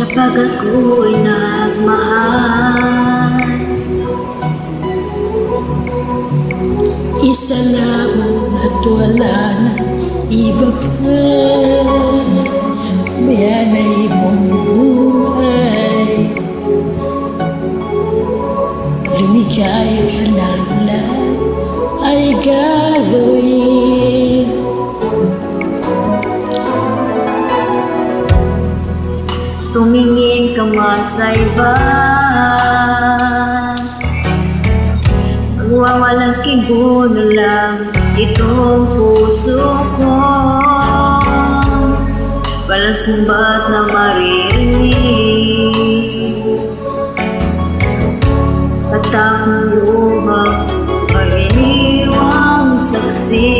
kapag ako'y nagmahal. Isa lamang at wala na iba pa. Bayanay mong buhay, lumigaya ka ng lahat ay gagawin. Tumingin ka man sa iba, magwawalang kibo na lang itong puso ko. Walang sumbat na maririnig, at akong luha ay iniwang saksi.